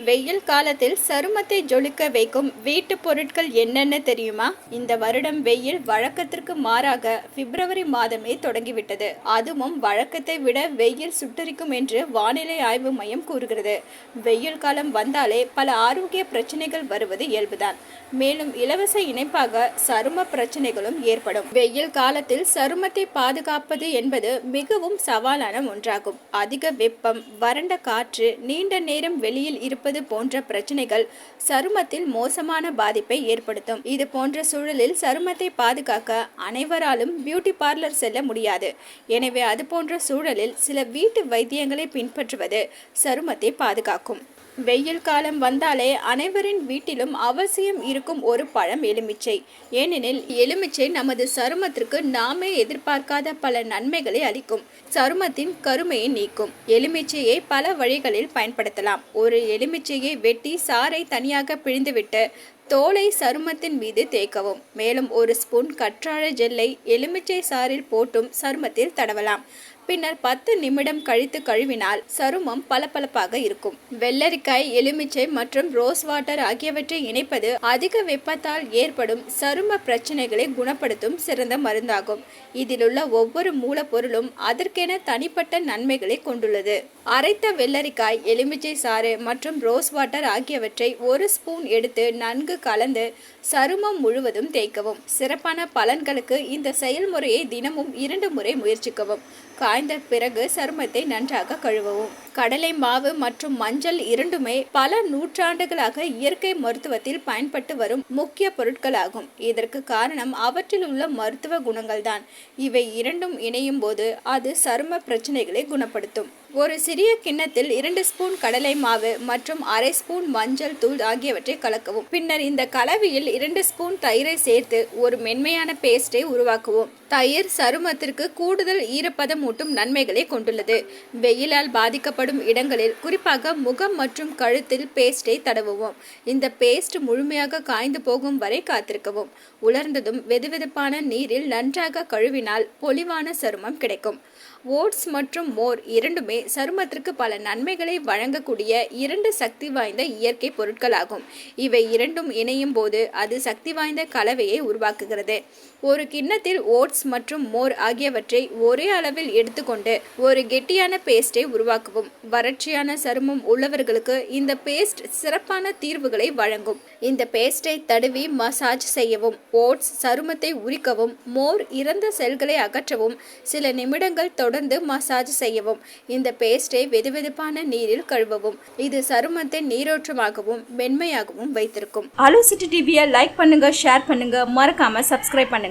வெயில் காலத்தில் சருமத்தை ஜொலிக்க வைக்கும் வீட்டு பொருட்கள் என்னென்ன தெரியுமா? இந்த வருடம் வெயில் வழக்கத்திற்கு மாறாக பிப்ரவரி மாதமே தொடங்கிவிட்டது. அதுவும் வழக்கத்தை விட வெயில் சுட்டரிக்கும் என்று வானிலை ஆய்வு மையம் கூறுகிறது. வெயில் காலம் வந்தாலே பல ஆரோக்கிய பிரச்சனைகள் வருவது இயல்புதான். மேலும் இலவச இணைப்பாக சரும பிரச்சனைகளும் ஏற்படும். வெயில் காலத்தில் சருமத்தை பாதுகாப்பது என்பது மிகவும் சவாலான ஒன்றாகும். அதிக வெப்பம், வறண்ட காற்று, நீண்ட நேரம் வெளியில் இருப்பது போன்ற பிரச்சனைகள் சருமத்தில் மோசமான பாதிப்பை ஏற்படுத்தும். இது போன்ற சூழலில் சருமத்தை பாதுகாக்க அனைவராலும் பியூட்டி பார்லர் செல்ல முடியாது. எனவே அது போன்ற சூழலில் சில வீட்டு வைத்தியங்களை பின்பற்றுவது சருமத்தை பாதுகாக்கும். வெயில் காலம் வந்தாலே அனைவரின் வீட்டிலும் அவசியம் இருக்கும் ஒரு பழம் எலுமிச்சை. ஏனெனில் எலுமிச்சை நமது சருமத்திற்கு நாமே எதிர்பார்க்காத பல நன்மைகளை அளிக்கும். சருமத்தின் கருமையை நீக்கும். எலுமிச்சையை பல வழிகளில் பயன்படுத்தலாம். ஒரு எலுமிச்சையை வெட்டி சாறை தனியாக பிழிந்துவிட்டு தோலை சருமத்தின் மீது தேய்க்கவும். மேலும் ஒரு ஸ்பூன் கற்றாழை ஜெல்லை எலுமிச்சை சாறில் போட்டும் சருமத்தில் தடவலாம். பின்னர் 10 நிமிடம் கழித்து கழுவினால் சருமம் பளபளப்பாக இருக்கும். வெள்ளரிக்காய், எலுமிச்சை மற்றும் ரோஸ் வாட்டர் ஆகியவற்றை இணைப்பது அதிக வெப்பத்தால் ஏற்படும் சரும பிரச்சனைகளை குணப்படுத்தும் சிறந்த மருந்தாகும். இதிலுள்ள ஒவ்வொரு மூலப்பொருளும் அதற்கென தனிப்பட்ட நன்மைகளை கொண்டுள்ளது. அரைத்த வெள்ளரிக்காய், எலுமிச்சை சாறு மற்றும் ரோஸ் வாட்டர் ஆகியவற்றை 1 ஸ்பூன் எடுத்து நன்கு கலந்து சருமம் முழுவதும் தேய்க்கவும். சிறப்பான பலன்களுக்கு இந்த செயல்முறையை தினமும் 2 முறை முயற்சிக்கவும். காய்ந்த பிறகு சருமத்தை நன்றாக கழுவவும். கடலை மாவு மற்றும் மஞ்சள் இரண்டுமே பல நூற்றாண்டுகளாக இயற்கை மருத்துவத்தில் பயன்பட்டு வரும் முக்கிய பொருட்களாகும். இதற்கு காரணம் அவற்றில் உள்ள மருத்துவ குணங்கள் தான். இவை இரண்டும் இணையும் போது அது சரும பிரச்சனைகளை குணப்படுத்தும். ஒரு சிறிய கிண்ணத்தில் 2 ஸ்பூன் கடலை மாவு மற்றும் அரை ஸ்பூன் மஞ்சள் தூள் ஆகியவற்றை கலக்கவும். பின்னர் இந்த கலவையில் 2 ஸ்பூன் தயிரை சேர்த்து ஒரு மென்மையான பேஸ்டை உருவாக்குவோம். தயிர் சருமத்திற்கு கூடுதல் ஈரப்பதமூட்டும் நன்மைகளை கொண்டுள்ளது. வெயிலால் பாதிக்கப்படும் இடங்களில், குறிப்பாக முகம் மற்றும் கழுத்தில் பேஸ்டை தடவுவோம். இந்த பேஸ்ட் முழுமையாக காய்ந்து போகும் வரை காத்திருக்கவும். உலர்ந்ததும் வெதுவெதுப்பான நீரில் நன்றாக கழுவினால் பொலிவான சருமம் கிடைக்கும். ஓட்ஸ் மற்றும் மோர் இரண்டுமே சருமத்திற்கு பல நன்மைகளை வழங்கக்கூடிய 2 சக்தி வாய்ந்த இயற்கை பொருட்களாகும். இவை இரண்டும் இணையும் போது அது சக்தி வாய்ந்த கலவையை உருவாக்குகிறது. ஒரு கிண்ணத்தில் ஓட்ஸ் மற்றும் மோர் ஆகியவற்றை ஒரே அளவில் எடுத்துக்கொண்டு ஒரு கெட்டியான பேஸ்டை உருவாக்கவும். வறட்சியான சருமம் உள்ளவர்களுக்கு இந்த பேஸ்ட் சிறப்பான தீர்வுகளை வழங்கும். இந்த பேஸ்டை தடவி மசாஜ் செய்யவும். ஓட்ஸ் சருமத்தை உரிக்கவும், மோர் இறந்த செல்களை அகற்றவும் சில நிமிடங்கள் தொடர்ந்து மசாஜ் செய்யவும். இந்த பேஸ்டை வெதுவெதுப்பான நீரில் கழுவவும். இது சருமத்தை நீரோற்றமாகவும் மென்மையாகவும் வைத்திருக்கும். அலோ சிட்டி டிவியை லைக் பண்ணுங்க, ஷேர் பண்ணுங்க, மறக்காம சப்ஸ்கிரைப் பண்ணுங்க.